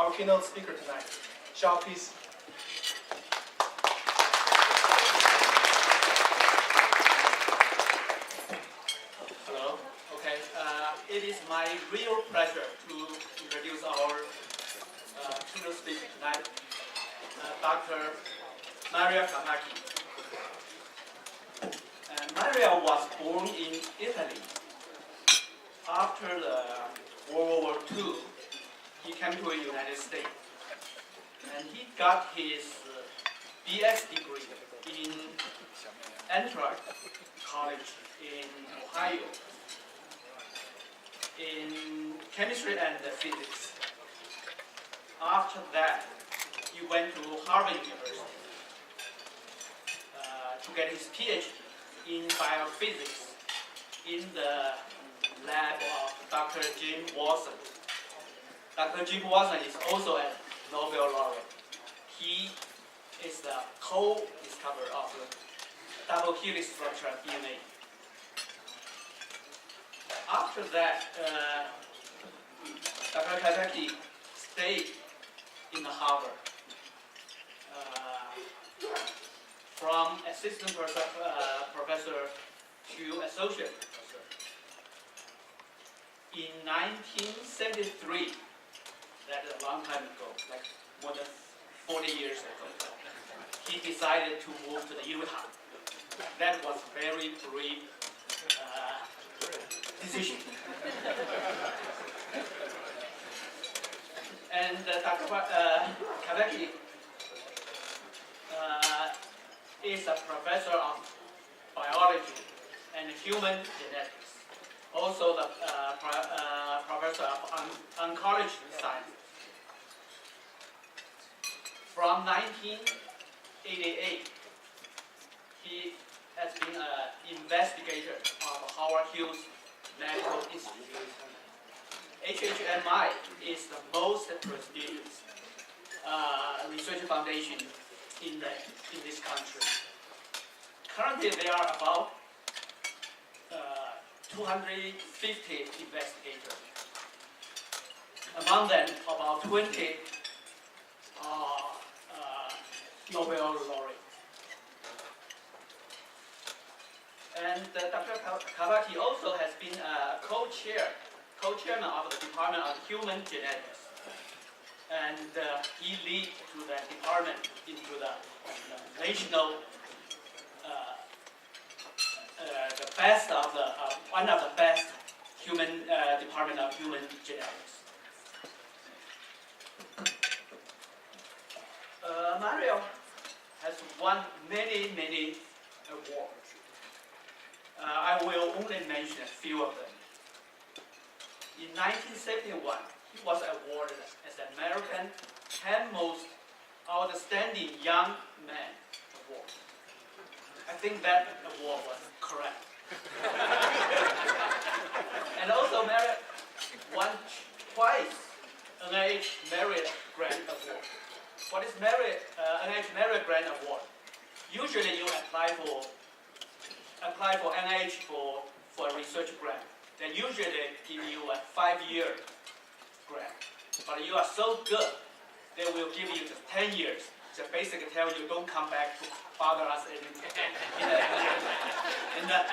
our keynote speaker tonight. Xiao, please. Hello. Okay. It is my real pleasure to introduce our keynote speaker tonight, Dr. Maria Capechi. Maria was born in Italy. After the World War II, he came to the United States, and he got his BS degree in Antioch College in Ohio in chemistry and physics. After that, he went to Harvard University to get his PhD in biophysics in the lab of Dr. Jim Watson. Dr. Jim Watson is also a Nobel laureate. He is the co-discoverer of the double helix structure of DNA. After that, Dr. Capechi stayed in Harvard from assistant professor to associate professor. In 1973, that's a long time ago, like more than 40 years ago, he decided to move to the Utah. That was a very brief decision. And Dr. Capechi is a professor of biology and human genetics. Also the professor of oncology science. From 1988, he has been an investigator of Howard Hughes Medical Institute. HHMI is the most prestigious research foundation in this country. Currently, there are about 250 investigators. Among them, about 20 are Nobel laureate. And Dr. Capechi also has been a co-chairman of the Department of Human Genetics. And he leads to the department into the national, the best of the, one of the best human department of human genetics. Mario has won many awards. I will only mention a few of them. In 1971, he was awarded as the American 10 Most Outstanding Young Man Award. I think that award was correct. And also Mario won twice NIH Merit Grant Award. What is NIH Merit Grant Award? Usually you apply for NIH for a research grant. They usually give you a 5-year grant. But you are so good, they will give you just 10 years. So basically tell you don't come back to bother us in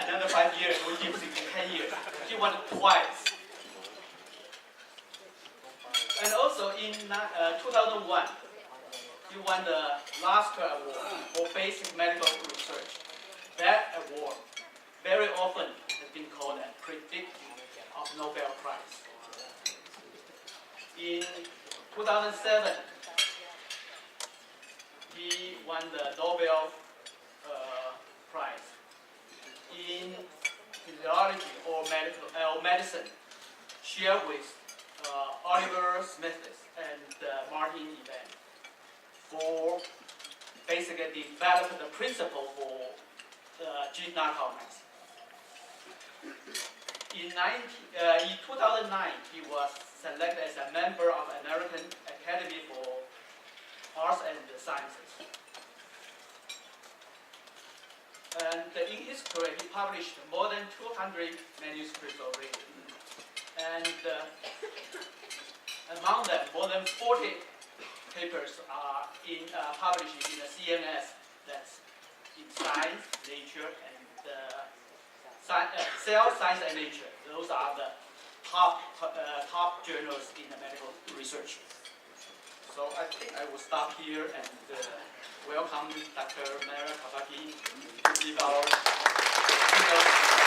another 5 years. We'll give you 10 years. He won it twice. And also in 2001, he won the Lasker Award for basic medical research. That award very often has been called a predictor of Nobel Prize. In 2007, he won the Nobel Prize in physiology or medicine, shared with Oliver Smith and Martin Evan, for basically develop the principle for gene knockout medicine. In 2009, he was selected as a member of American Academy for Arts and Sciences. And in his career, he published more than 200 manuscripts already. And among them, more than 40 in publishing in the CNS, that's in Science, Nature, and Cell Science and Nature. Those are the top journals in the medical research. So I think I will stop here and welcome Dr. Capechi to give our keynote.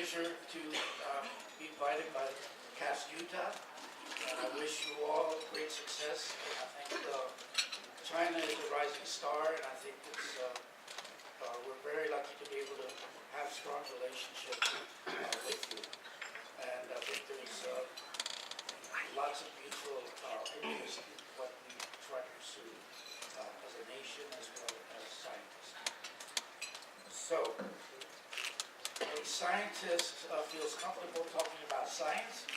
To be invited by CAST Utah, and I wish you all great success. I think China is a rising star, and I think it's, we're very lucky to be able to have strong relationships with you. And I think there's lots of mutual interest in what we try to pursue as a nation as well as scientists. So, a scientist feels comfortable talking about science,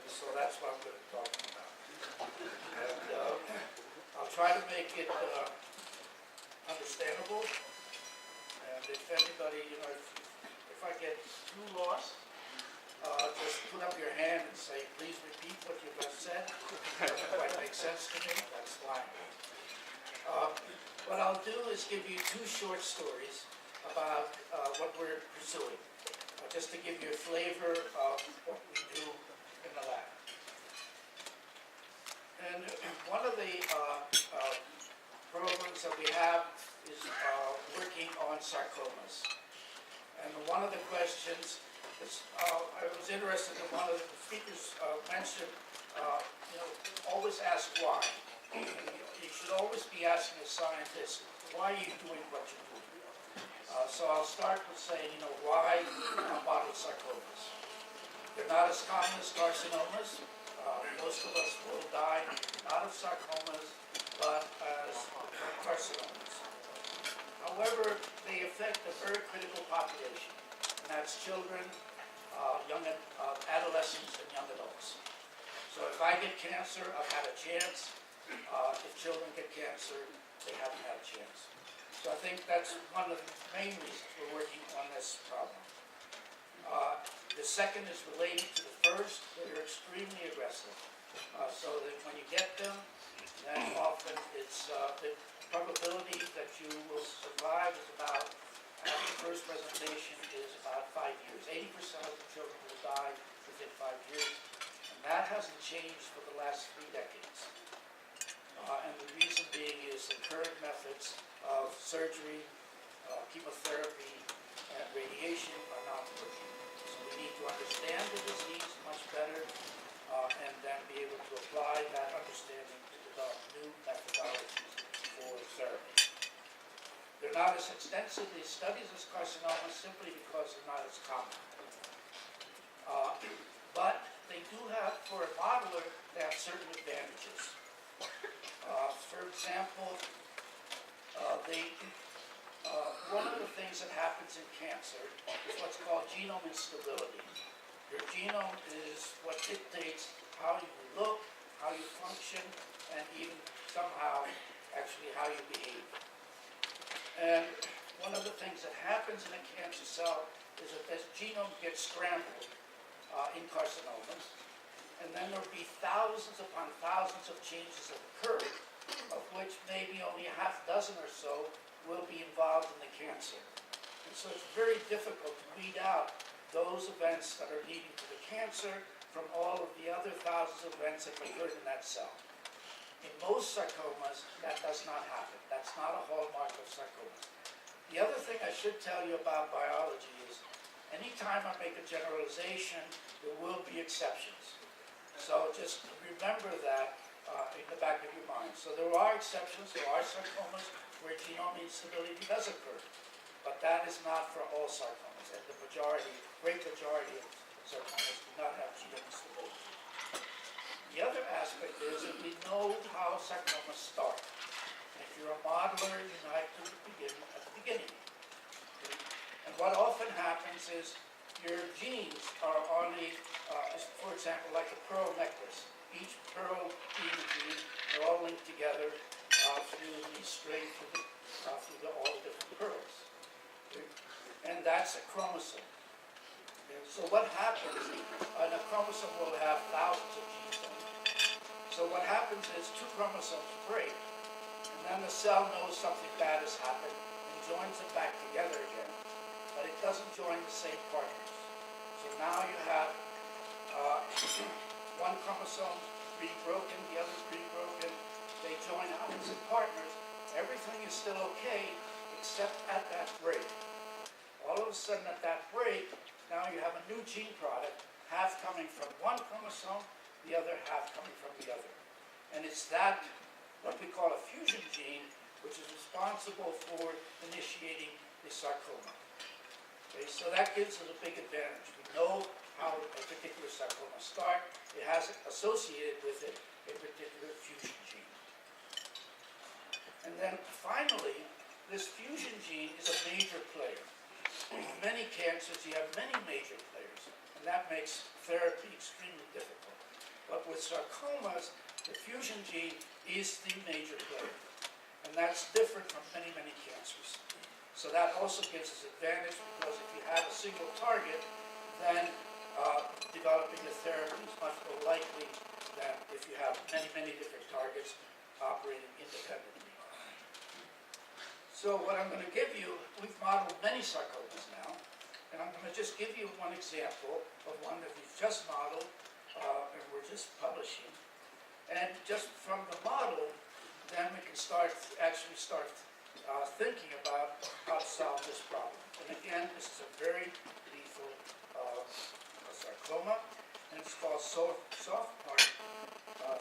so that's what I'm going to be talking about. And I'll try to make it understandable. And if anybody, if I get too lost, just put up your hand and say, please repeat what you just said. If it quite makes sense to me, that's fine. What I'll do is give you two short stories about what we're pursuing, just to give you a flavor of what we do in the lab. And one of the programs that we have is working on sarcomas. And one of the questions is, I was interested in one of the speakers mentioned, always ask why. You should always be asking a scientist, why are you doing what you're doing? So I'll start with saying, why mottled sarcomas? They're not as common as carcinomas. Most of us will die not of sarcomas, but as carcinomas. However, they affect a very critical population, and that's children, young adolescents, and young adults. So if I get cancer, I've had a chance. If children get cancer, they haven't had a chance. So I think that's one of the main reasons we're working on this problem. The second is related to the first. They're extremely aggressive. So that when you get them, then often it's the probability that you will survive is about, after the first presentation, is about 5 years. 80% of the children will die within 5 years. And that hasn't changed for the last 3 decades. And the reason being is the current methods of surgery, chemotherapy, and radiation are not working. So we need to understand the disease much better and then be able to apply that understanding to develop new methodologies for therapy. They're not as extensively studied as carcinomas simply because they're not as common. But they do have, for a modeler, they have certain advantages. For example, one of the things that happens in cancer is what's called genome instability. Your genome is what dictates how you look, how you function, and even somehow actually how you behave. And one of the things that happens in a cancer cell is that this genome gets scrambled in carcinomas, and then there'll be thousands upon thousands of changes that occur, of which maybe only a half dozen or so will be involved in the cancer. And so it's very difficult to weed out those events that are leading to the cancer from all of the other thousands of events that occurred in that cell. In most sarcomas, that does not happen. That's not a hallmark of sarcoma. The other thing I should tell you about biology is anytime I make a generalization, there will be exceptions. So just remember that in the back of your mind. So there are exceptions. There are sarcomas where genome instability does occur. But that is not for all sarcomas. And the great majority of sarcomas do not have genome instability. The other aspect is that we know how sarcomas start. And if you're a modeler, you like to begin at the beginning. And what often happens is your genes are on a, for example, like a pearl necklace. Each pearl being a gene, they're all linked together through the string, through all the different pearls. Okay? And that's a chromosome. Okay? So what happens, and a chromosome will have thousands of genes on it. So what happens is two chromosomes break, and then the cell knows something bad has happened and joins them back together again. But it doesn't join the same partners. So now you have one chromosome being broken, the other being broken. They join opposite partners. Everything is still okay, except at that break. All of a sudden at that break, now you have a new gene product, half coming from one chromosome, the other half coming from the other. And it's that, what we call a fusion gene, which is responsible for initiating the sarcoma. Okay, so that gives us a big advantage. We know how a particular sarcoma starts. It has associated with it a particular fusion gene. And then finally, this fusion gene is a major player. In many cancers, you have many major players, and that makes therapy extremely difficult. But with sarcomas, the fusion gene is the major player, and that's different from many, many cancers. So that also gives us advantage, because if you have a single target, then developing a therapy is much more likely than if you have many, many different targets operating independently. So what I'm going to give you, we've modeled many sarcomas now, and I'm going to just give you one example of one that we've just modeled, and we're just publishing. And just from the model, then we can start thinking about how to solve this problem. And again, this is a very lethal sarcoma, and it's called soft part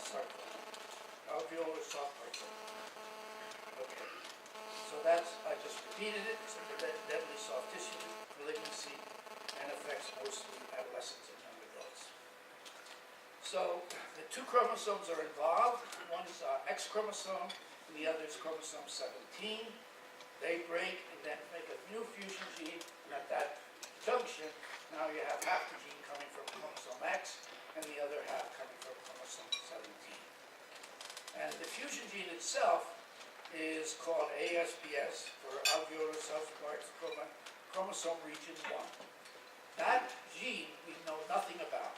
sarcoma, alveolar soft part sarcoma. Okay, so that's, I just repeated it. It's a deadly soft tissue malignancy and affects mostly adolescents and young adults. So the two chromosomes are involved. One is X chromosome, and the other is chromosome 17. They break and then make a new fusion gene, and at that junction, now you have half the gene coming from chromosome X and the other half coming from chromosome 17. And the fusion gene itself is called ASBS, for alveolar soft part chromosome region 1. That gene we know nothing about.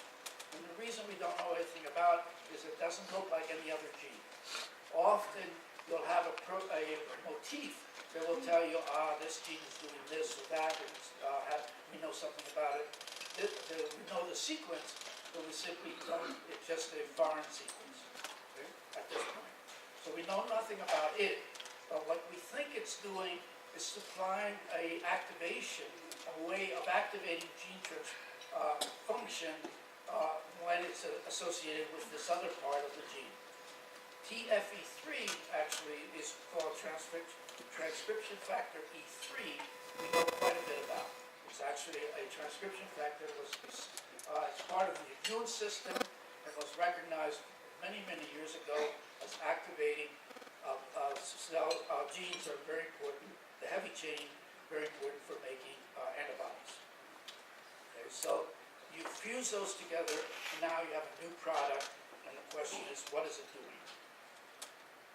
And the reason we don't know anything about is it doesn't look like any other gene. Often you'll have a motif that will tell you, this gene is doing this or that, and we know something about it. We know the sequence, but we simply don't, it's just a foreign sequence, okay, at this point. So we know nothing about it, but what we think it's doing is supplying a way of activating gene function when it's associated with this other part of the gene. TFE3 actually is called transcription factor E3. We know quite a bit about. It's actually a transcription factor that was it's part of the immune system and was recognized many, many years ago as activating genes are very important. The heavy chain, very important for making antibodies. Okay, so you fuse those together, and now you have a new product, and the question is, what is it doing?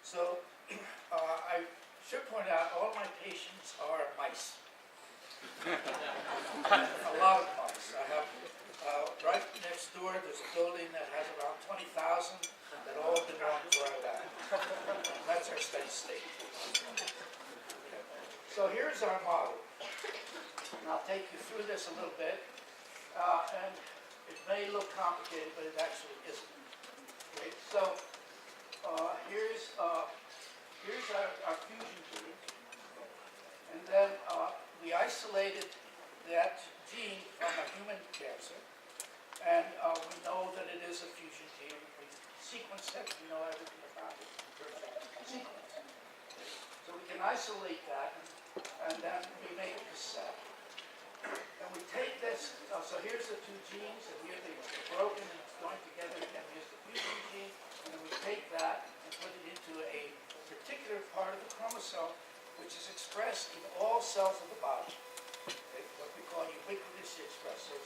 So I should point out, all my patients are mice. A lot of mice. I have right next door, there's a building that has around 20,000 that all belong to our lab. That's our steady state. So here's our model. And I'll take you through this a little bit. And it may look complicated, but it actually isn't. Okay, so here's our fusion gene. And then we isolated that gene from a human cancer. And we know that it is a fusion gene. We sequenced it, we know everything about it. Sequence. So we can isolate that, and then we make a cassette. And we take this, so here's the two genes, and here they're broken and it's joined together again. Here's the fusion gene, and then we take that and put it into a particular part of the chromosome, which is expressed in all cells of the body. Okay, what we call ubiquitously expressed. So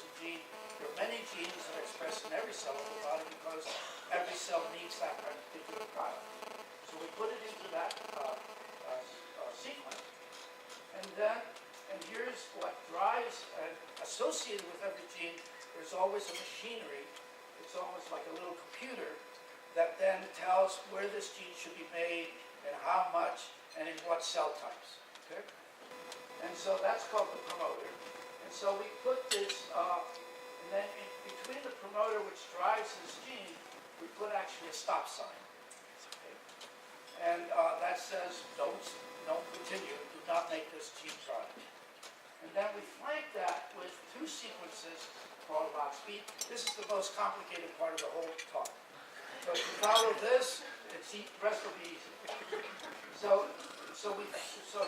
cell of the body because every cell needs that particular product. So we put it into that sequence. And here's what drives, and associated with every gene, there's always a machinery. It's almost like a little computer that then tells where this gene should be made and how much and in what cell types. Okay? And so that's called the promoter. And so we put this, and then in between the promoter which drives this gene, we put actually a stop sign. Okay? And that says, don't continue, do not make this gene product. And then we flank that with two sequences called lock speed. This is the most complicated part of the whole talk. So if you follow this, the rest will be easy. So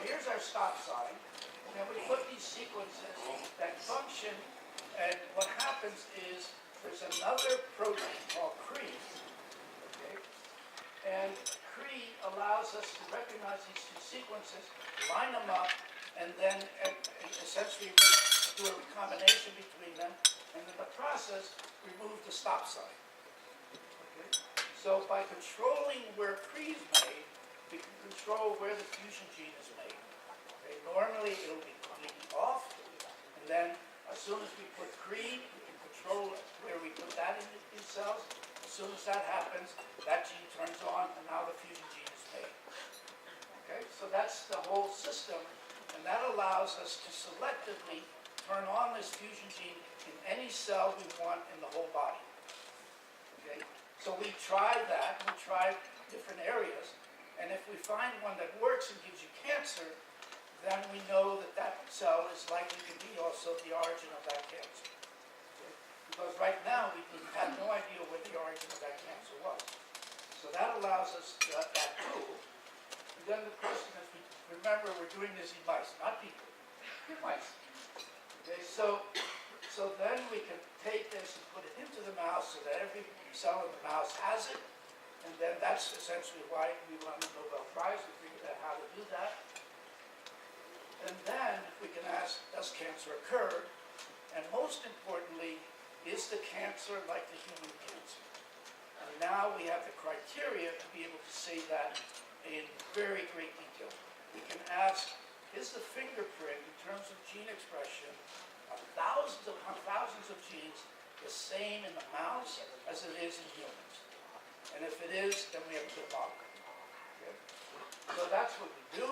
here's our stop sign. And then we put these sequences that function, and what happens is there's another protein called Cree. Okay? And Cree allows us to recognize these two sequences, line them up, and then essentially do a recombination between them, and in the process, remove the stop sign. Okay? So by controlling where Cree is made, we can control where the fusion gene is made. Okay? Normally, it'll be completely off, and then as soon as we put Cree, we can control where we put that in cells. As soon as that happens, that gene turns on, and now the fusion gene is made. Okay? So that's the whole system. And that allows us to selectively turn on this fusion gene in any cell we want in the whole body. Okay? So we try that, we try different areas, and if we find one that works and gives you cancer, then we know that that cell is likely to be also the origin of that cancer. Okay? Because right now we have no idea where the origin of that cancer was. So that allows us that tool. And then the question is, remember, we're doing this in mice, not people. Mice. Okay, so then we can take this and put it into the mouse so that every cell in the mouse has it. And then that's essentially why we won the Nobel Prize. We figured out how to do that. And then we can ask, does cancer occur? And most importantly, is the cancer like the human cancer? And now we have the criteria to be able to say that in very great detail. We can ask, is the fingerprint in terms of gene expression of thousands of genes the same in the mouse as it is in humans? And if it is, then we have a good model. Okay? So that's what we do.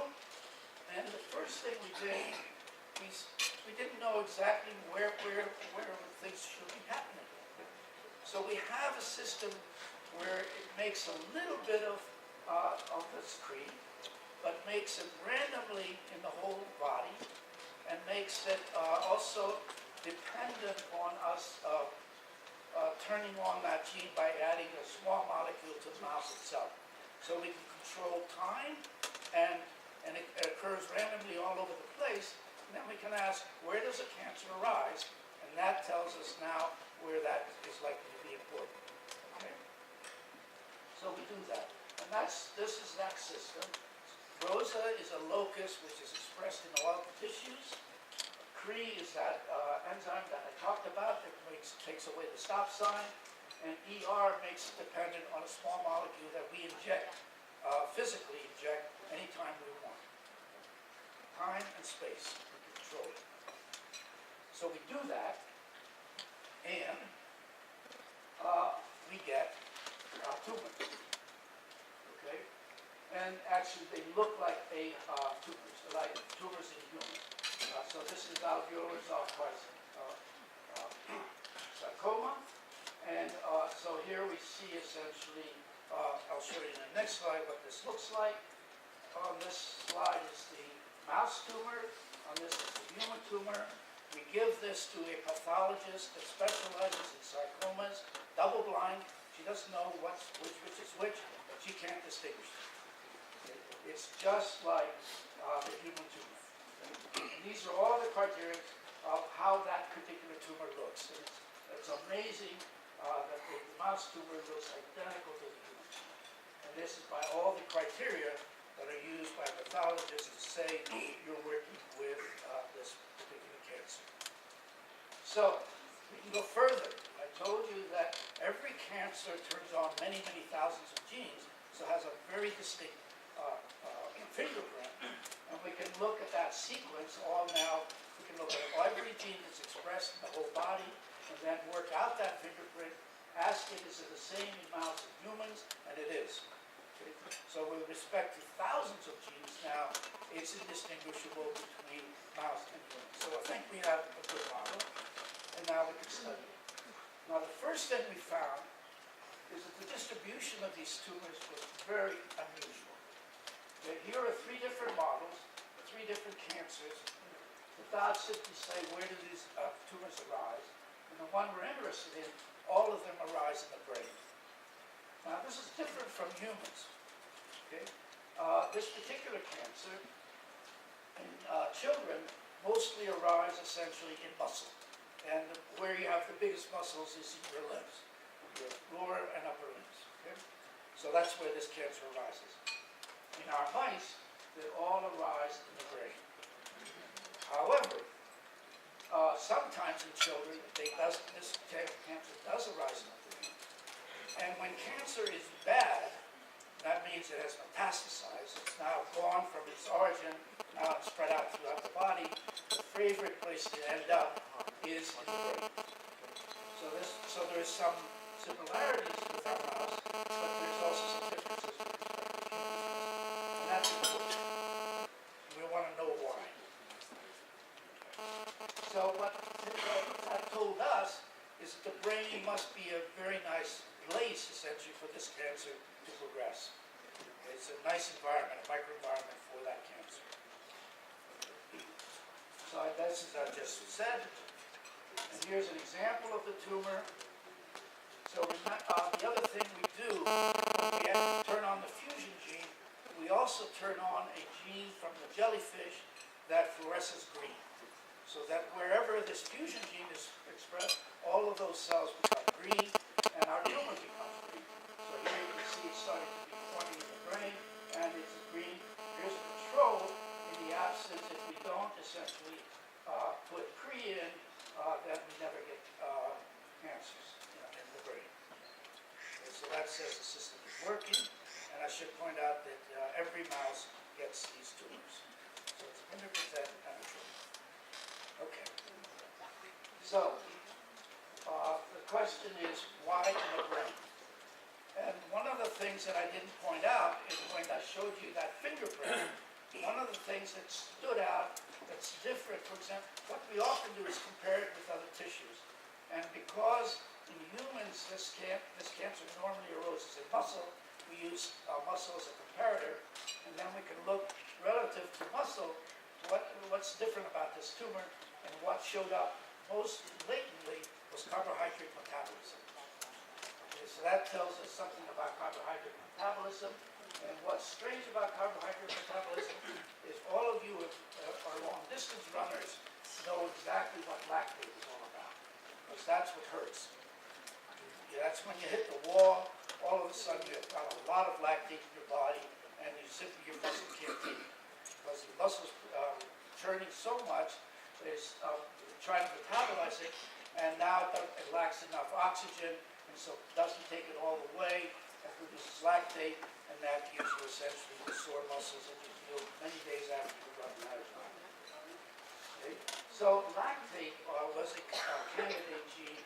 And the first thing we did, we didn't know exactly where things should be happening. So we have a system where it makes a little bit of this Cree, but makes it randomly in the whole body, and makes it also dependent on us turning on that gene by adding a small molecule to the mouse itself. So we can control time, and it occurs randomly all over the place, and then we can ask, where does a cancer arise? And that tells us now where that is likely to be important. Okay? So we do that. And this is that system. Rosa is a locus which is expressed in all tissues. Cree is that enzyme that I talked about that takes away the stop sign. And ER makes it dependent on a small molecule that we inject, physically inject, anytime we want. Time and space, we control it. So we do that, and we get tumors. Okay? And actually, they look like tumors, like tumors in humans. So this is alveolar sarcoma. And so here we see essentially, I'll show you in the next slide what this looks like. On this slide is the mouse tumor. On this is the human tumor. We give this to a pathologist that specializes in sarcomas, double blind. She doesn't know which is which, but she can't distinguish them. It's just like the human tumor. And these are all the criteria of how that particular tumor looks. And it's amazing that the mouse tumor looks identical to the human tumor. And this is by all the criteria that are used by pathologists to say you're working with this particular cancer. So we can go further. I told you that every cancer turns on many, many thousands of genes, so it has a very distinct fingerprint. And we can look at that sequence all now. We can look at every gene that's expressed in the whole body, and then work out that fingerprint, ask it, is it the same in mouse and humans? And it is. Okay? So with respect to thousands of genes now, it's indistinguishable between mouse and humans. So I think we have a good model, and now we can study it. Now the first thing we found is that the distribution of these tumors was very unusual. Okay, here are three different models, three different cancers. The dots simply say where do these tumors arise. And the one we're interested in, all of them arise in the brain. Now this is different from humans. Okay? This particular cancer in children mostly arise essentially in muscle. And where you have the biggest muscles is in your limbs, your lower and upper limbs. Okay? So that's where this cancer arises. In our mice, they all arise in the brain. However, sometimes in children, this cancer does arise in the brain. And when cancer is bad, that means it has metastasized. It's now gone from its origin, now it's spread out throughout the body. The favorite place to end up is in the brain. So there's some similarities with our mouse, but there's also some differences with respect to humans. And that's important. We want to know why. So what that told us is that the brain must be a very nice place, essentially, for this cancer to progress. It's a nice environment, a microenvironment for that cancer. So this is as I just said. And here's an example of the tumor. So the other thing we do, when we turn on the fusion gene, we also turn on a gene from the jellyfish that fluoresces green. So that wherever this fusion gene is expressed, all of those cells become green, and our tumor becomes green. So here you can see it's starting to be forming in the brain, and it's green. Here's a control in the absence if we don't essentially put pre in, then we never get cancers in the brain. Okay, so that says the system is working, and I should point out that every mouse gets these tumors. So it's 100% penetrable. Okay. So the question is, why in the brain? And one of the things that I didn't point out is when I showed you that fingerprint, one of the things that stood out that's different, for example, what we often do is compare it with other tissues. And because in humans this cancer normally arose in muscle, we use muscle as a comparator, and then we can look relative to muscle, what's different about this tumor, and what showed up most latently was carbohydrate metabolism. Okay, so that tells us something about carbohydrate metabolism. And what's strange about carbohydrate metabolism is all of you are long-distance runners know exactly what lactate is all about, because that's what hurts. That's when you hit the wall, all of a sudden you've got a lot of lactate in your body, and your muscle can't take it. Because the muscle's churning so much, it's trying to metabolize it, and now it lacks enough oxygen, and so it doesn't take it all the way, and produces lactate, and that gives you essentially the sore muscles that you feel many days after you've run out of time. Okay? So lactate was a candidate gene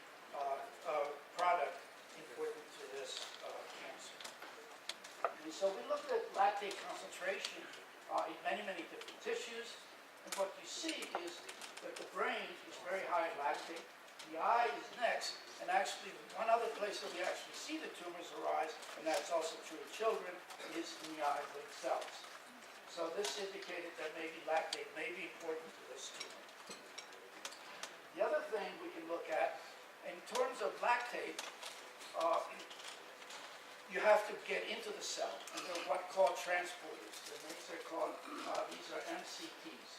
product important to this cancer. And so we looked at lactate concentration in many, many different tissues, and what you see is that the brain is very high in lactate, the eye is next, and actually one other place that we actually see the tumors arise, and that's also true in children, is in the eyelid cells. So this indicated that maybe lactate may be important to this tumor. The other thing we can look at, in terms of lactate, you have to get into the cell, and they're what called transporters. These are MCTs.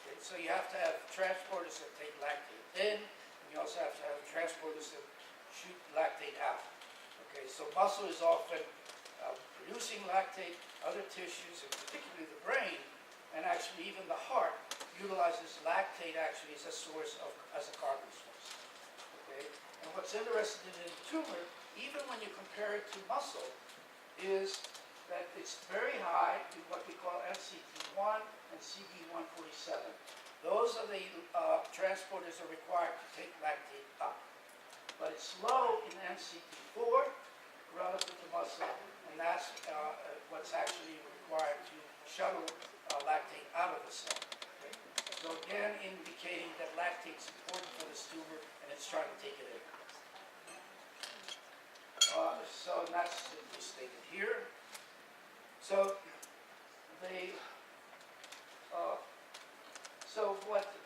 Okay? So you have to have transporters that take lactate in, and you also have to have transporters that shoot lactate out. Okay, so muscle is often producing lactate, other tissues, and particularly the brain, and actually even the heart, utilizes lactate actually as a source as a carbon source. Okay? And what's interesting in the tumor, even when you compare it to muscle, is that it's very high in what we call MCT1 and CD147. Those are the transporters that are required to take lactate up. But it's low in MCT4 relative to muscle, and that's what's actually required to shuttle lactate out of the cell. Okay? So again, indicating that lactate is important for this tumor, and it's trying to take it in. So that's stated here. So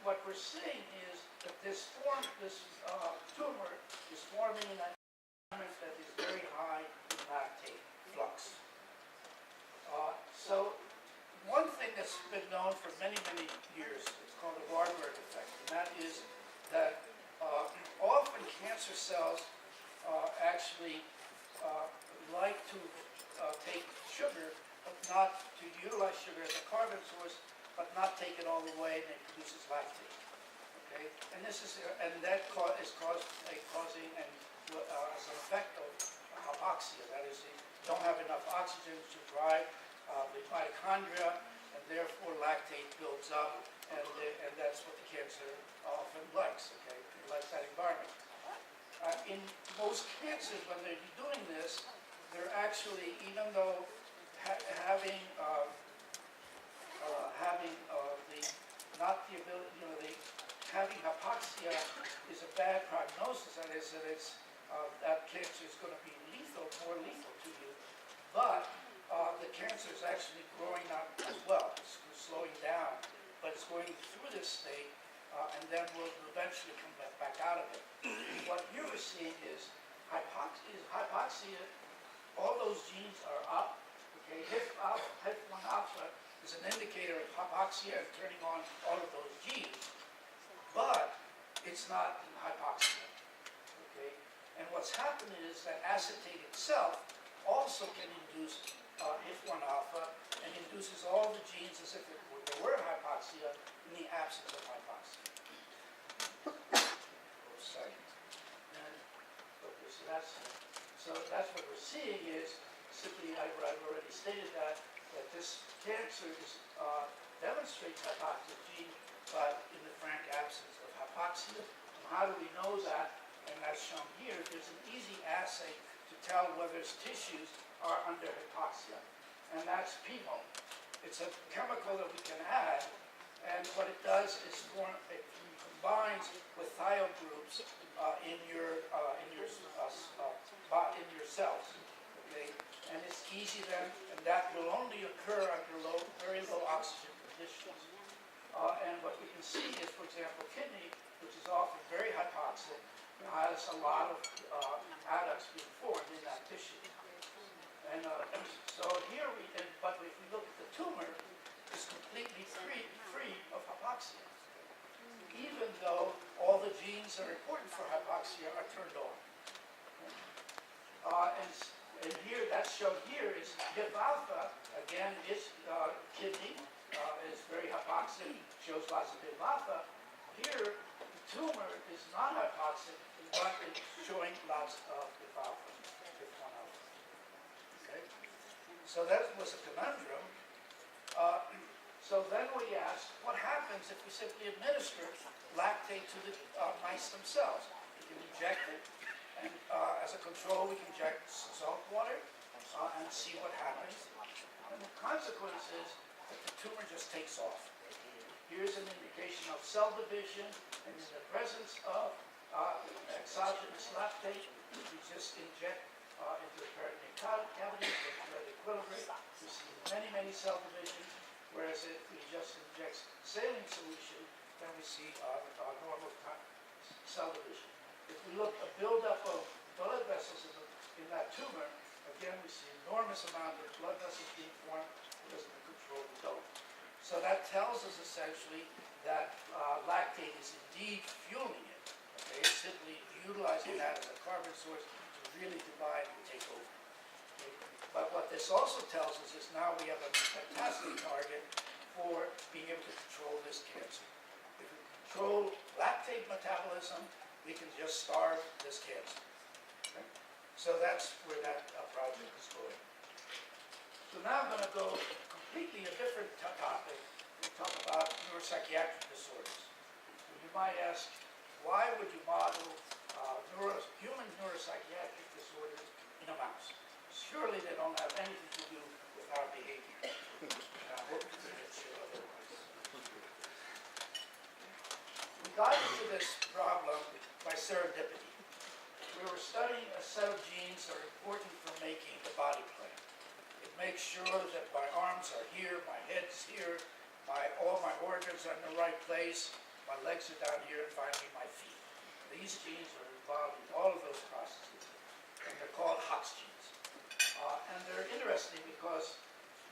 what we're seeing is that this tumor is forming in an environment that is very high in lactate flux. So one thing that's been known for many, many years, it's called the Warburg effect, and that is that often cancer cells actually like to take sugar, but not to utilize sugar as a carbon source, but not take it all the way, and it produces lactate. Okay, and that is causing as an effect of hypoxia. That is, you don't have enough oxygen to drive the mitochondria, and therefore lactate builds up, and that's what the cancer often likes. Okay, it likes that environment. In most cancers, when they're doing this, they're actually, even though having hypoxia is a bad prognosis. That is, that cancer is going to be lethal, more lethal to you. But the cancer is actually growing up as well. It's slowing down, but it's going through this state, and then will eventually come back out of it. What you are seeing is hypoxia. All those genes are up. Okay, HIF1 alpha is an indicator of hypoxia and turning on all of those genes, but it's not hypoxia. Okay, and what's happening is that acetate itself also can induce HIF1 alpha and induces all the genes as if there were hypoxia in the absence of hypoxia. So that's what we're seeing is simply, I've already stated that this cancer demonstrates hypoxia gene, but in the frank absence of hypoxia. And how do we know that? And as shown here, there's an easy assay to tell whether tissues are under hypoxia, and that's PMO. It's a chemical that we can add, and what it does is it combines with thiol groups in your cells. Okay, and it's easy then, and that will only occur under very low oxygen conditions. And what we can see is, for example, kidney, which is often very hypoxic, has a lot of adducts being formed in that tissue. And so here but if we look at the tumor, it's completely free of hypoxia, even though all the genes that are important for hypoxia are turned on. And here, that's shown here is HIF alpha, again, is kidney, is very hypoxic, shows lots of HIF alpha. Here, the tumor is not hypoxic, but it's showing lots of HIF alpha, HIF1 alpha. Okay? So that was a conundrum. So then we asked, what happens if we simply administer lactate to the mice themselves? We can inject it, and as a control, we can inject salt water and see what happens. And the consequence is that the tumor just takes off. Here's an indication of cell division, and in the presence of exogenous lactate, we just inject into the peritoneal cavity, let it equilibrate. We see many cell divisions, whereas if we just inject saline solution, then we see normal cell division. If we look at a buildup of blood vessels in that tumor, again we see enormous amount of blood vessels being formed because of the controlled dose. So that tells us essentially that lactate is indeed fueling it. Okay? It's simply utilizing that as a carbon source to really divide and take over. Okay? But what this also tells us is now we have a fantastic target for being able to control this cancer. If we control lactate metabolism, we can just starve this cancer. Okay? So that's where that project is going. So now I'm going to go completely a different topic and talk about neuropsychiatric disorders. So you might ask, why would you model human neuropsychiatric disorders in a mouse? Surely they don't have anything to do with our behavior. And I hope you convince you otherwise. We got into this problem by serendipity. We were studying a set of genes that are important for making the body plan. It makes sure that my arms are here, my head's here, all my organs are in the right place, my legs are down here, and finally my feet. These genes are involved in all of those processes, and they're called Hox genes. And they're interesting because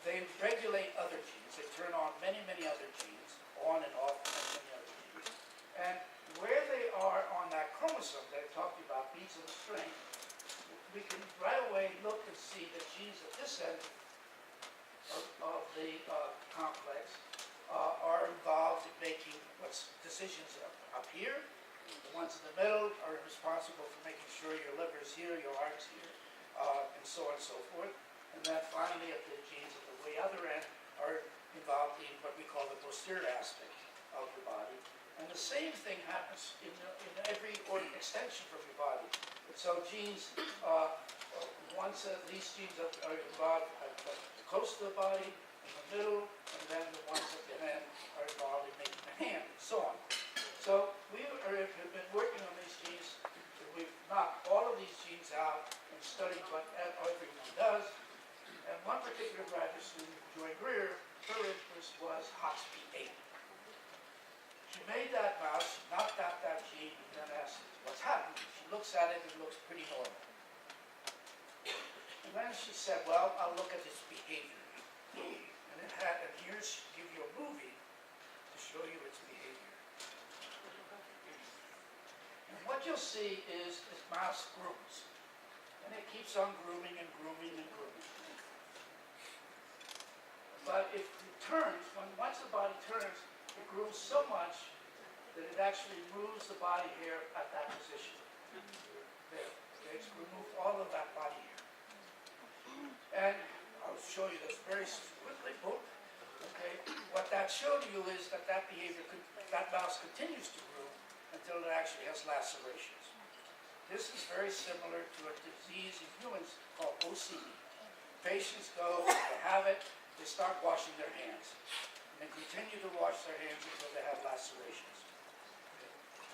they regulate other genes. They turn on many, many other genes, on and off many, many other genes. And where they are on that chromosome that I talked about, beads of the string, we can right away look and see the genes at this end of the complex are involved in making decisions up here. The ones in the middle are responsible for making sure your liver's here, your heart's here, and so on and so forth. And then finally, at the genes at the way other end are involved in what we call the posterior aspect of your body. And the same thing happens in every organ extension from your body. So genes, once these genes are involved close to the body, in the middle, and then the ones at the end are involved in making the hand, and so on. So we have been working on these genes. We've knocked all of these genes out and studied what everyone does. And one particular graduate student, Joy Greer, her interest was HOXP8. She made that mouse, she knocked out that gene, and then asked, what's happening? She looks at it, it looks pretty normal. And then she said, well, I'll look at its behavior. And here she give you a movie to show you its behavior. And what you'll see is this mouse grooms. And it keeps on grooming and grooming and grooming. But if it turns, once the body turns, it grooves so much that it actually moves the body hair at that position. There. It's removed all of that body hair. And I'll show you this very quickly. Okay. What that showed you is that behavior, that mouse continues to groom until it actually has lacerations. This is very similar to a disease in humans called OCD. Patients go, they have it, they start washing their hands. And they continue to wash their hands until they have lacerations. Okay.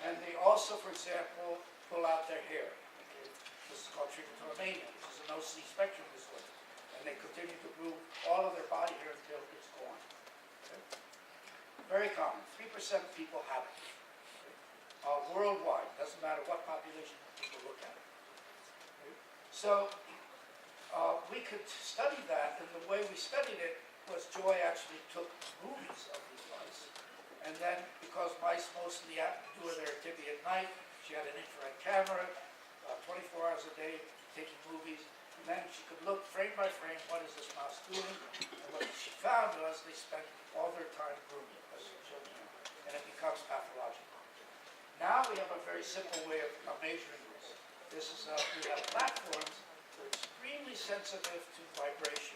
And they also, for example, pull out their hair. Okay. This is called trichotillomania, which is an OC spectrum disorder. And they continue to groom all of their body hair until it's gone. Okay. Very common. 3% of people have it. Okay. Worldwide, doesn't matter what population people look at it. Okay. So we could study that, and the way we studied it was Joy actually took movies of these mice, and then because mice mostly do their activity at night, she had an infrared camera, 24 hours a day, taking movies, and then she could look frame by frame, what is this mouse doing, and what she found was they spent all their time grooming, as she showed you, and it becomes pathological. Now we have a very simple way of measuring this. We have platforms that are extremely sensitive to vibration.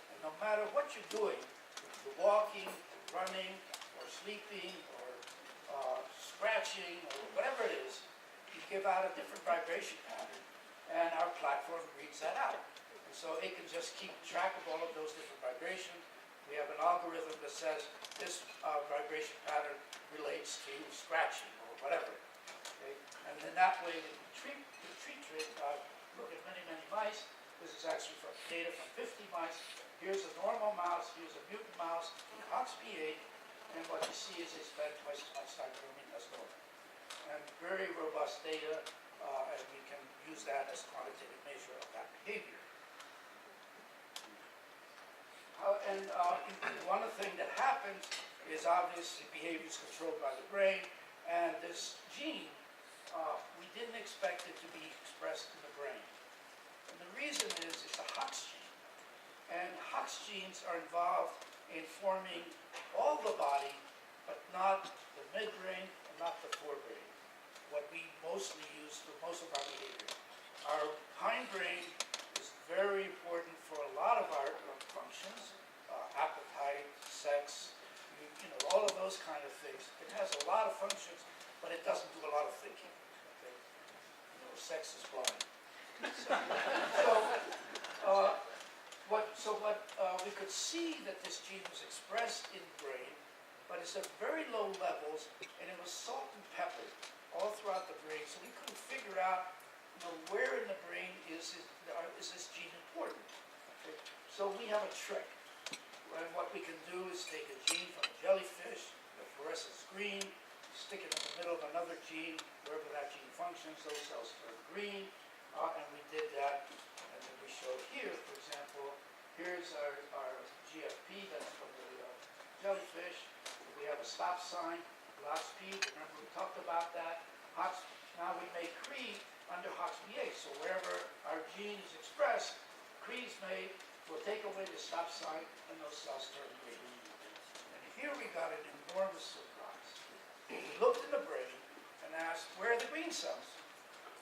And no matter what you're doing, if you're walking, running, or sleeping, or scratching, or whatever it is, you give out a different vibration pattern, and our platform reads that out. And so it can just keep track of all of those different vibrations. We have an algorithm that says this vibration pattern relates to scratching or whatever. Okay? And then that way, the treat look at many, many mice. This is actually from data from 50 mice. Here's a normal mouse, here's a mutant mouse, HOXP8, and what you see is they spend twice as much time grooming as normal. And very robust data, and we can use that as a quantitative measure of that behavior. One of the things that happens is obviously behavior is controlled by the brain, and this gene, we didn't expect it to be expressed in the brain. And the reason is it's a Hox gene. And Hox genes are involved in forming all the body, but not the midbrain and not the forebrain. What we mostly use for most of our behavior. Our hindbrain is very important for a lot of our functions, appetite, sex, all of those kind of things. It has a lot of functions, but it doesn't do a lot of thinking. Okay? Sex is blind. What we could see that this gene was expressed in the brain, but it's at very low levels, and it was salt and peppered all throughout the brain, so we couldn't figure out where in the brain is this gene important. Okay? So we have a trick. And what we can do is take a gene from a jellyfish, the fluorescence green, stick it in the middle of another gene, wherever that gene functions, those cells turn green, and we did that. And then we showed here, for example, here's our GFP, that's from the jellyfish. We have a stop sign, lot speed, remember we talked about that. Now we make Cree under HOXBA, so wherever our gene is expressed, Cree is made. We'll take away the stop sign, and those cells turn green. And here we got an enormous surprise. We looked in the brain and asked, where are the green cells?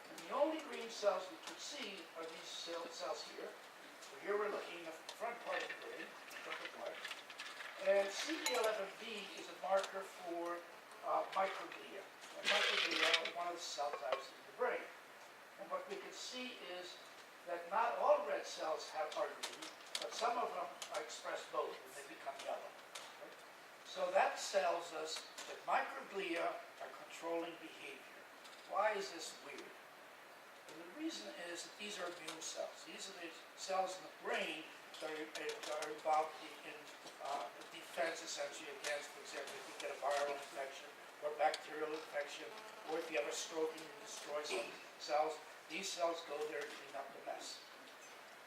And the only green cells we could see are these cells here. So here we're looking at the front part of the brain, and CD11B is a marker for microglia. And microglia are one of the cell types in the brain. And what we can see is that not all red cells are green, but some of them are expressed both, and they become yellow. Okay? So that tells us that microglia are controlling behavior. Why is this weird? And the reason is that these are immune cells. These are the cells in the brain that are involved in defense, essentially, against, for example, if you get a viral infection or bacterial infection, or if you have a stroke and you destroy some cells. These cells go there to clean up the mess.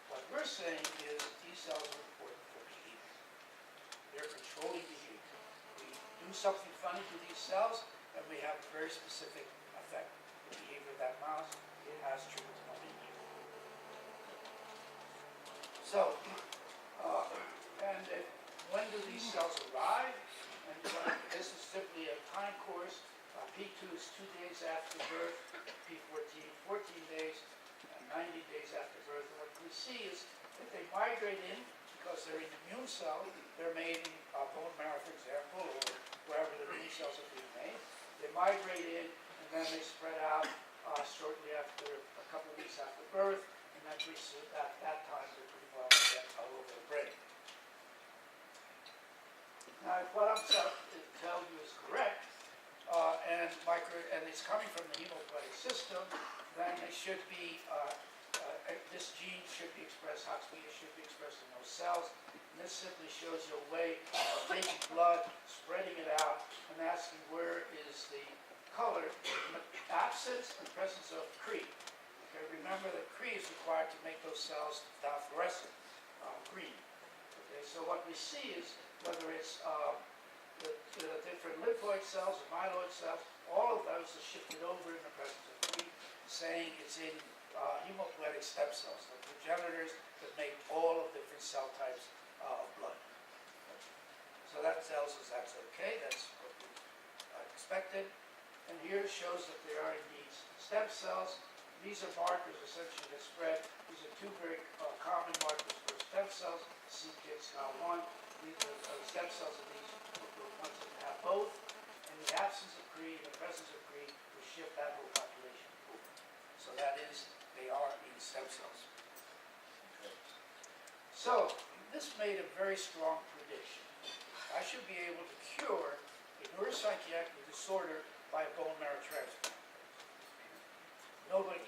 What we're saying is these cells are important for behavior. They're controlling behavior. We do something funny to these cells, and we have a very specific effect. The behavior of that mouse, it has treatment behavior. So, when do these cells arrive? And this is simply a time course. P2 is 2 days after birth, P14, 14 days, and 90 days after birth. And what we see is that they migrate in because they're an immune cell. They're made in bone marrow, for example, or wherever the immune cells are being made. They migrate in, and then they spread out shortly after, a couple of weeks after birth, and that time they're pretty well all over the brain. Now, if what I'm telling you is correct, and it's coming from the hematopoietic system, then it should be, this gene should be expressed, HOXBA should be expressed in those cells. And this simply shows you a way of taking blood, spreading it out, and asking where is the color, absence and presence of Cree. Okay, remember that Cree is required to make those cells fluorescent, green. Okay, so what we see is whether it's the different lymphoid cells or myeloid cells, all of those are shifted over in the presence of Cree, saying it's in hematopoietic stem cells, the progenitors that make all of different cell types of blood. So that tells us that's okay, that's what we expected. And here it shows that there are indeed stem cells. These are markers essentially that spread. These are two very common markers for stem cells, c-KIT, SCAL1. These are stem cells of these ones that have both. In the absence of Cree, in the presence of Cree, we shift that whole population. So that is, they are in stem cells. Okay. So this made a very strong prediction. I should be able to cure a neuropsychiatric disorder by a bone marrow transplant. Nobody,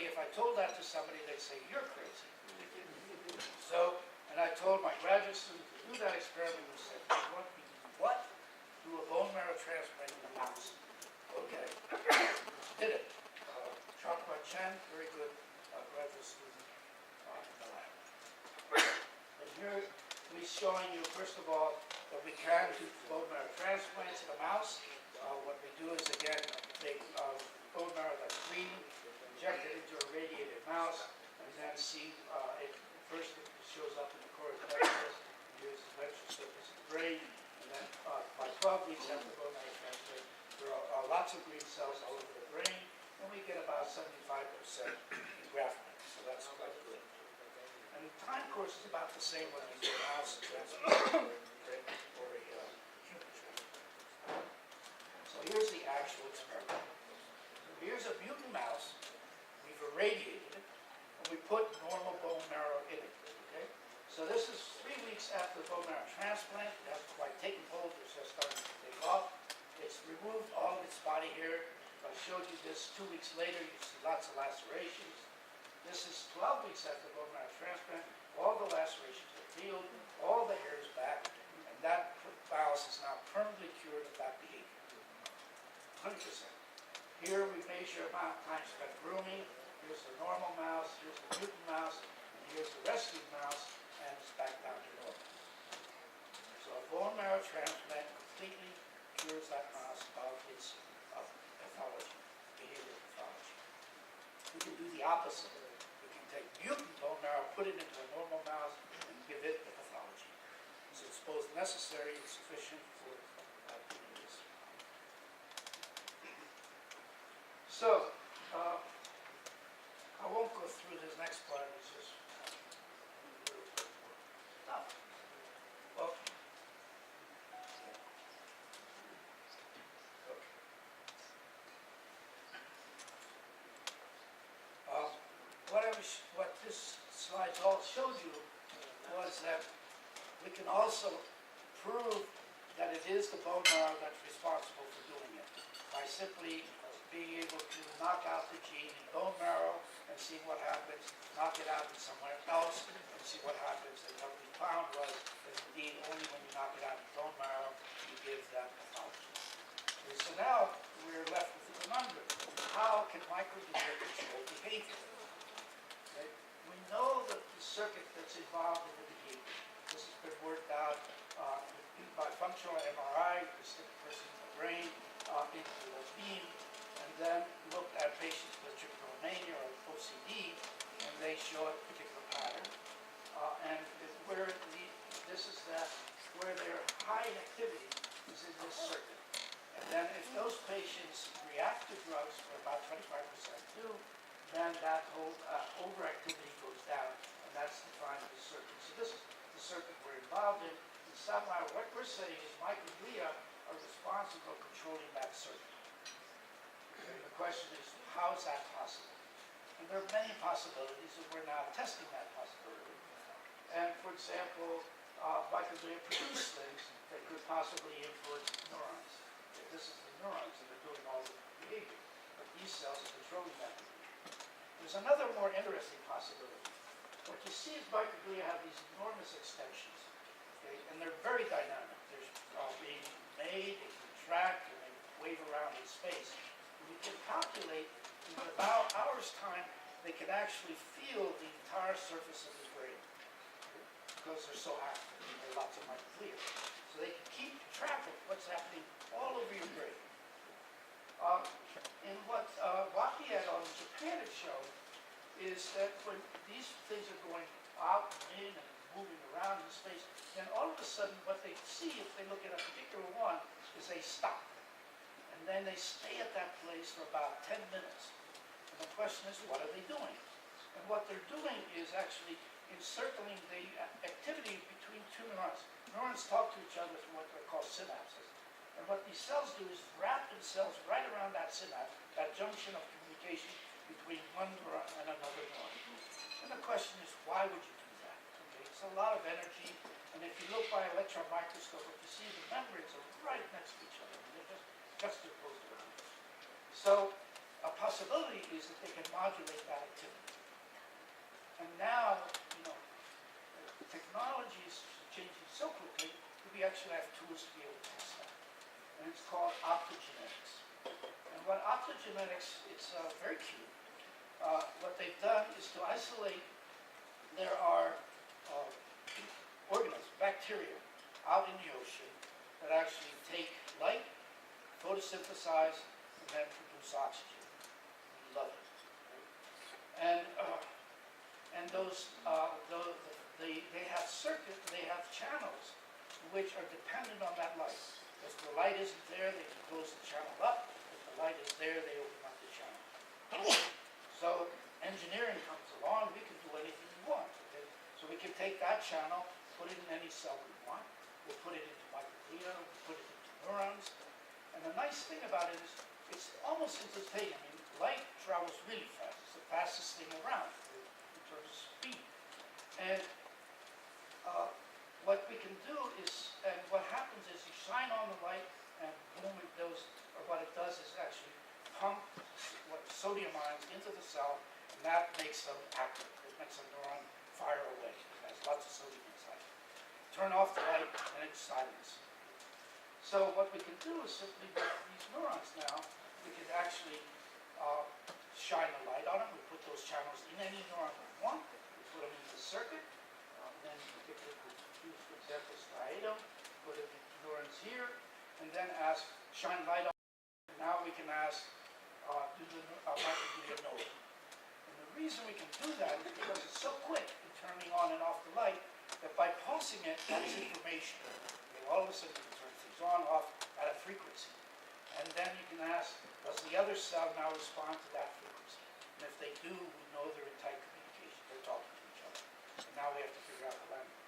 if I told that to somebody, they'd say, you're crazy. So, and I told my graduate student to do that experiment, who said, you want me to do what? Do a bone marrow transplant in a mouse. Okay. Did it. Chakwa Chen, very good graduate student in the lab. And here we're showing you, first of all, that we can do bone marrow transplants in a mouse. What we do is, again, take bone marrow that's green, inject it into a radiated mouse, and then see first it shows up in the cortex, here's the ventral surface of the brain, and then by 12 weeks after bone marrow transplant, there are lots of green cells all over the brain. 75% engraftment, so that's quite good. And the time course is about the same whether you do a mouse transplant or a human transplant. So here's the actual experiment. So here's a mutant mouse. We've irradiated it, and we put normal bone marrow in it. Okay? So this is 3 weeks after the bone marrow transplant. It hasn't quite taken hold. It's just starting to take off. It's removed all of its body hair. If I showed you this 2 weeks later, you see lots of lacerations. This is 12 weeks after bone marrow transplant. All the lacerations are healed. All the hair is back. And that mouse is now permanently cured of that behavior. 100%. Here we measure amount of time spent grooming. Here's the normal mouse. Here's the mutant mouse. And here's the rescued mouse. And it's back down to normal. So a bone marrow transplant completely cures that mouse of its pathology, behavioral pathology. We can do the opposite. We can take mutant bone marrow, put it into a normal mouse, and give it the pathology. So it's both necessary and sufficient for doing this. So, I won't go through this next part. It's just stuff. Well, what this slide all showed you was that we can also prove that it is the bone marrow that's responsible for doing it by simply being able to knock out the gene in bone marrow and see what happens, knock it out in somewhere else and see what happens. And what we found was that indeed only when you knock it out in bone marrow you give that pathology. And so now we're left with the conundrum. How can microglia control behavior? Okay? We know that the circuit that's involved in the behavior. This has been worked out by functional MRI. You stick a person in the brain into a beam, and then look at patients with trichomania or OCD, and they show a particular pattern. And where this is that where their high activity is in this circuit. And then if those patients react to drugs for about 25% do, then that whole overactivity goes down, and that's defined as the circuit. So this is the circuit we're involved in. And somehow what we're saying is microglia are responsible for controlling that circuit. Okay, the question is, how is that possible? And there are many possibilities, and we're now testing that possibility. And for example, microglia produce things that could possibly influence neurons. This is the neurons that are doing all the behavior, but these cells are controlling that behavior. There's another more interesting possibility. What you see is microglia have these enormous extensions, okay, and they're very dynamic. They're being made, they contract, and they wave around in space. And we can calculate in about an hour's time, they can actually feel the entire surface of the brain, okay, because they're so active. There are lots of microglia. So they can keep track of what's happening all over your brain. And what Waki et al. In Japan have shown is that when these things are going out and in and moving around in space, then all of a sudden what they see if they look at a particular one is they stop. And then they stay at that place for about 10 minutes. And the question is, what are they doing? And what they're doing is actually encircling the activity between two neurons. Neurons talk to each other through what they're called synapses. And what these cells do is wrap themselves right around that synapse, that junction of communication between one neuron and another neuron. And the question is, why would you do that? Okay, it's a lot of energy, and if you look by electron microscope, what you see, the membranes are right next to each other. They're just juxtaposed around. So a possibility is that they can modulate that activity. And now, technology is changing so quickly that we actually have tools to be able to test that. And it's called optogenetics. And what optogenetics, it's very cute. What they've done is to isolate, there are organisms, bacteria, out in the ocean that actually take light, photosynthesize, and then produce oxygen. We love it. Right? And those, they have circuits, they have channels which are dependent on that light. If the light isn't there, they can close the channel up. If the light is there, they open up the channel. take that channel, put it in any cell we want. We'll put it into microglia, we'll put it into neurons. And the nice thing about it is it's almost instantaneous. I mean, light travels really fast. It's the fastest thing around in terms of speed. And what we can do is, and what happens is you shine on the light and boom, it goes, or what it does is actually pump sodium ions into the cell, and that makes them active. It makes a neuron fire away. It has lots of sodium inside. Turn off the light and it's silence. So what we can do is simply with these neurons now, we can actually shine a light on them. We put those channels in any neuron we want. We put them into the circuit. Then we pick it, for example, striatum, put it in neurons here, and then ask, shine light on. And now we can ask, do the microglia know it? And the reason we can do that is because it's so quick in turning on and off the light that by pulsing it, that's information. Okay, all of a sudden you can turn things on, off at a frequency. And then you can ask, does the other cell now respond to that frequency? And if they do, we know they're in tight communication. They're talking to each other. And now we have to figure out the language.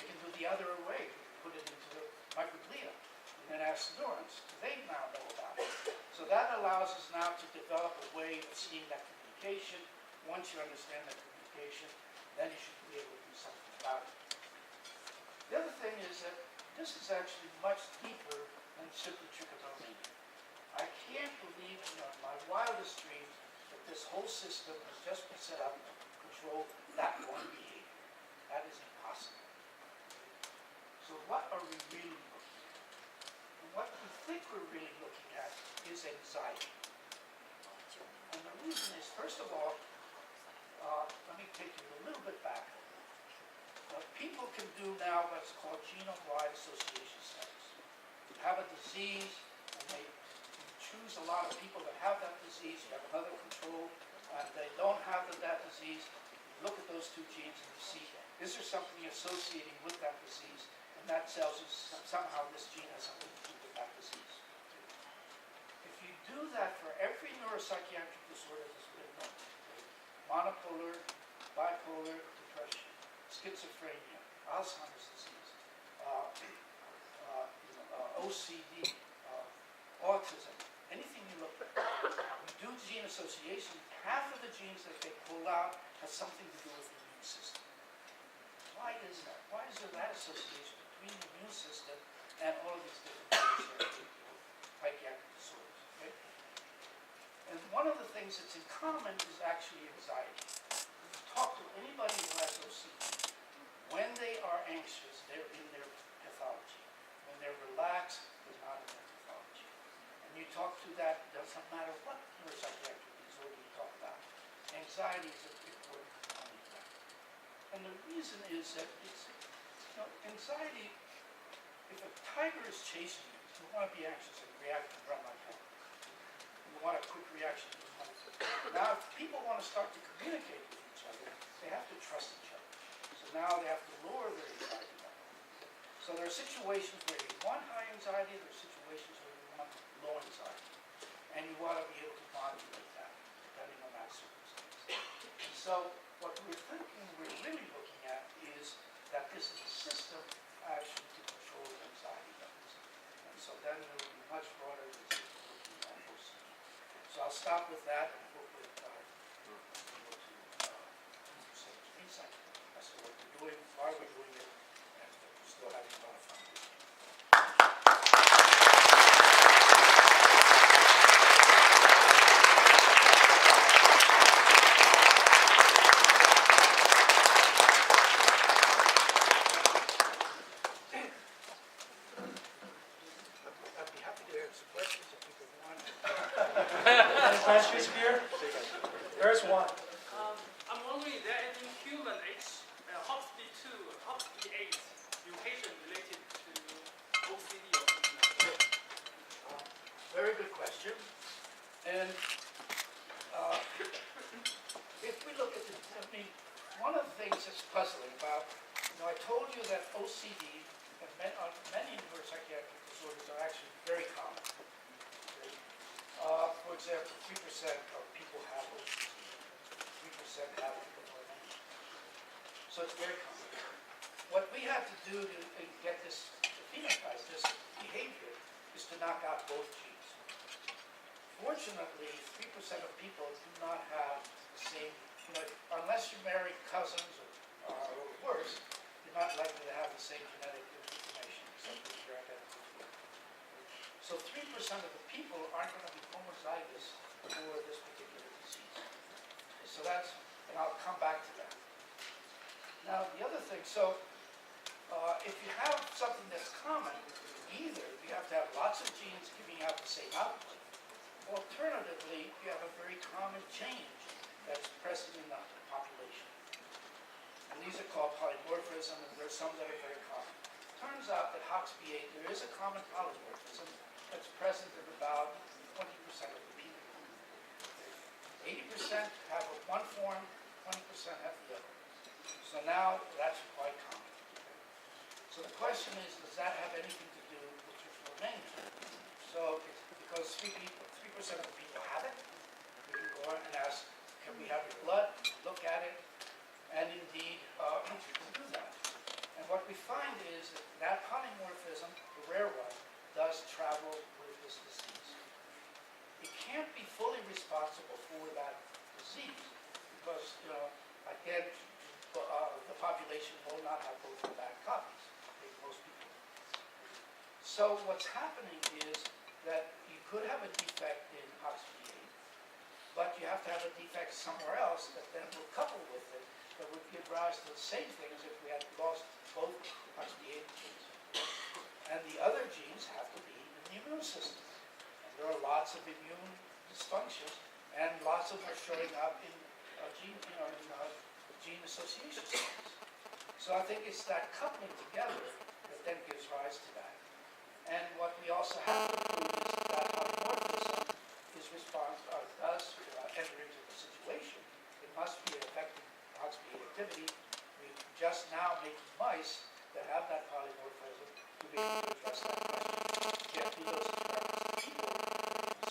We can do the other way. We can put it into the microglia and then ask neurons. They now know about it. So that allows us now to develop a way of seeing that communication. Once you understand that communication, then you should be able to do something about it. The other thing is that this is actually much deeper than simply trichotillomania. I can't believe, in my wildest dreams, that this whole system has just been set up to control that one behavior. That is impossible. So what are we really looking at? And what we think we're really looking at is anxiety. And the reason is, first of all, let me take you a little bit back. People can do now what's called genome-wide association studies. You have a disease, and they choose a lot of people that have that disease. You have another control, and they don't have that disease. You look at those two genes, and you see, is there something associating with that disease? And that tells you somehow this gene has something to do with that disease. If you do that for every neuropsychiatric disorder that's been known, monopolar, bipolar, depression, schizophrenia, Alzheimer's disease, OCD, autism, anything you look at, you do gene association, half of the genes that they pull out has something to do with the immune system. Why is that? Why is there that association between the immune system and all of these different psychiatric disorders? Okay? And one of the things that's in common is actually anxiety. If you talk to anybody who has OCD, when they are anxious, they're in their pathology. When they're relaxed, they're not in their pathology. And you talk to that, it doesn't matter what neuropsychiatric disorder you talk about. Anxiety is an important component of that. And the reason is that it's, anxiety, if a tiger is chasing you, you want to be anxious and react and run like hell. You want a quick reaction. Now, if people want to start to communicate with each other, they have to trust each other. So now they have to lower their anxiety level. So there are situations where you want high anxiety, there are situations where you want low anxiety. And you want to be able to modulate that, depending on that circumstance. And so what we're thinking, we're really looking at is that this is a system actually to control anxiety levels. And so then there will be much broader than simply looking at OCD. So I'll stop with that and hope that we'll be able to some insight as to what we're doing, why we're doing it, and that we're still having a lot of fun with it. I'd be happy to answer questions if people want. Any questions here? There's one. I'm wondering, is there any human HOPD2, HOPD8 mutation related to OCD or something like that? Very good question. And if we look at this, one of the things that's puzzling about, I told you that OCD and many neuropsychiatric disorders are actually very common. Okay? For example, 3% of people have OCD. 3% have it before many. So it's very common. what we have to do to get this, to phenotype this behavior, is to knock out both genes. Fortunately, 3% of people do not have the same, unless you marry cousins or worse, you're not likely to have the same genetic information, except if you're identical twin. So 3% of the people aren't going to be homozygous for this particular disease. So that's, and I'll come back to that. Now, the other thing, if you have something that's common, either you have to have lots of genes giving out the same output, alternatively, you have a very common change that's present in the population. And these are called polymorphism, and there are some that are very common. Turns out that HOXB8, there is a common polymorphism that's present in about 20% of the people. 80% have one form, 20% have the other. So now that's quite common. So the question is, does that have anything to do with your formation? So because 3% of the people have it, we can go on and ask, can we have your blood, look at it, and indeed we can do that. And what we find is that polymorphism, the rare one, does travel with this disease. It can't be fully responsible for that disease because, again, the population will not have both of bad copies, like most people. So what's happening is that you could have a defect in HOXB8, but you have to have a defect somewhere else that then will couple with it that would give rise to the same thing as if we had lost both HOXB8 genes. And the other genes have to be in the immune system. And there are lots of immune dysfunctions, and lots of them are showing up in gene association studies. So I think it's that coupling together that then gives rise to that. And what we also have to prove is that polymorphism is does enter into the situation. It must be affecting HOXB8 activity. We're just now making mice that have that polymorphism to be able to address that question. We can't do those experiments in people,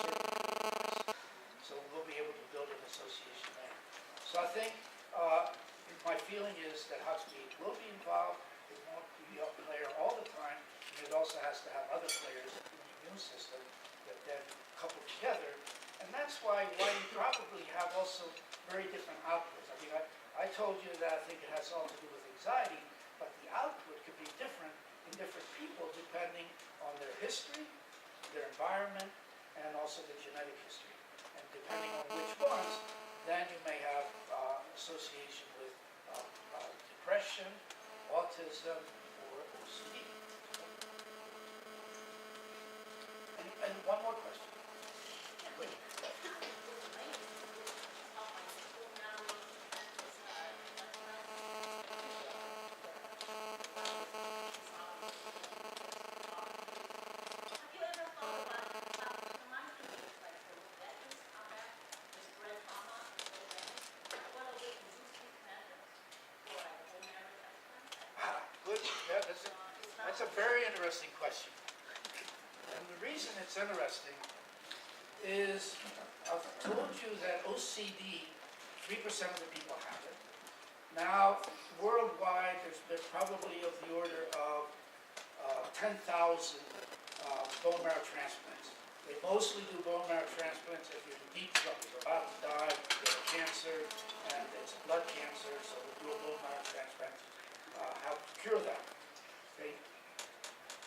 certainly mice. So we'll be able to build an association there. So I think my feeling is that HOXB8 will be involved. It won't be a player all the time, and it also has to have other players in the immune system that then couple together. And that's why you probably have also very different outputs. I mean, I told you that I think it has all to do with anxiety, but the output could be different in different people depending on their history, their environment, and also the genetic history. And depending on which ones, then you may have association with depression, autism, or OCD. And one more question. Wait. That's a very interesting question. And the reason it's interesting is I've told you that OCD, 3% of the people have it. Now, worldwide, there's been probably of the order of 10,000 bone marrow transplants. They mostly do bone marrow transplants if you're in deep trouble, you're about to die, you have cancer, and it's a blood cancer, so we'll do a bone marrow transplant, help cure that. Okay?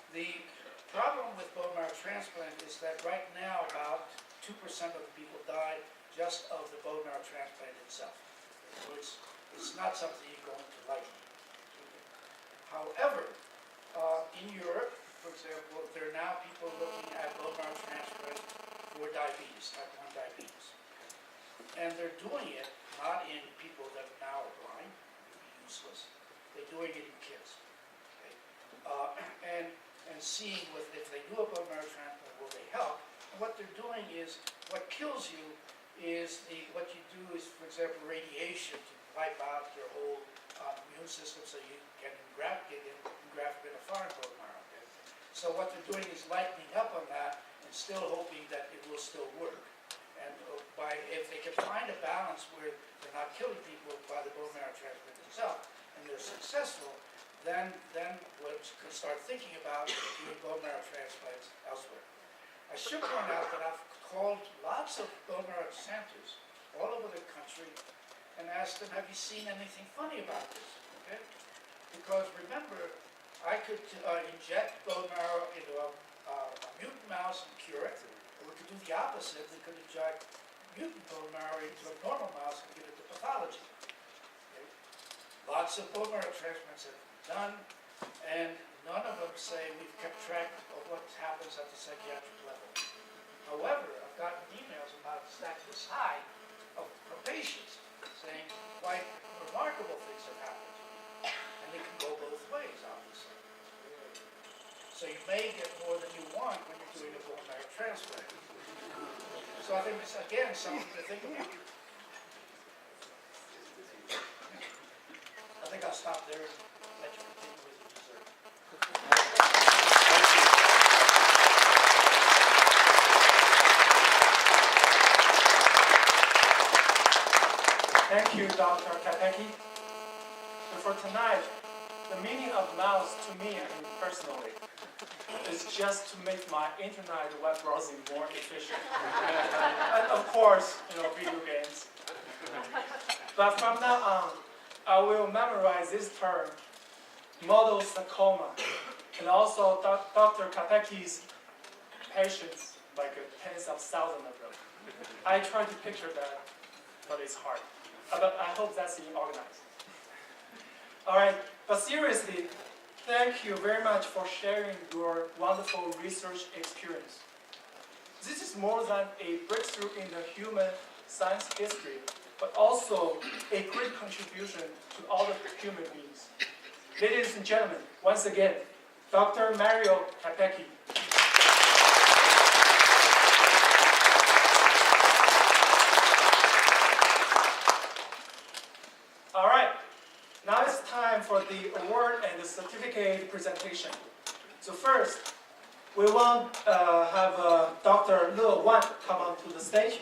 The problem with bone marrow transplant is that right now about 2% of the people die just of the bone marrow transplant itself. So it's not something you're going to like. However, in Europe, for example, there are now people looking at bone marrow transplant for diabetes, type 1 diabetes. And they're doing it not in people that now are blind, it would be useless. They're doing it in kids. Okay? And seeing if they do a bone marrow transplant, will they help? And what they're doing is, what kills you is what you do is, for example, radiation to wipe out your whole immune system so you can engraft it in a foreign bone marrow. Okay? So what they're doing is lightening up on that and still hoping that it will still work. And if they can find a balance where they're not killing people by the bone marrow transplant itself, and they're successful, then we can start thinking about doing bone marrow transplants elsewhere. I should point out that I've called lots of bone marrow centers all over the country and asked them, have you seen anything funny about this? Okay? Because remember, I could inject bone marrow into a mutant mouse and cure it, or we could do the opposite. We could inject mutant bone marrow into a normal mouse and give it to pathology. Okay? Lots of bone marrow transplants have been done, and none of them say we've kept track of what happens at the psychiatric level. However, I've gotten emails about stacks this high from patients saying quite remarkable things have happened. And they can go both ways, obviously. So you may get more than you want when you're doing a bone marrow transplant. So I think it's, again, something to think about. I think I'll stop there and let you continue with your dessert. Thank you, Dr. Capechi. And for tonight, the meaning of mouse to me, personally, is just to make my internet web browsing more efficient. And of course, video games. But from now on, I will memorize this term, model sarcoma, and also Dr. Capechi's patients, like tens of thousands of them. I try to picture that, but it's hard. But I hope that's organized. All right, but seriously, thank you very much for sharing your wonderful research experience. This is more than a breakthrough in the human science history, but also a great contribution to all the human beings. Ladies and gentlemen, once again, Dr. Mario Capechi. All right, now it's time for the award and the certificate presentation. So first, we want have Dr. Le Wan come onto the stage.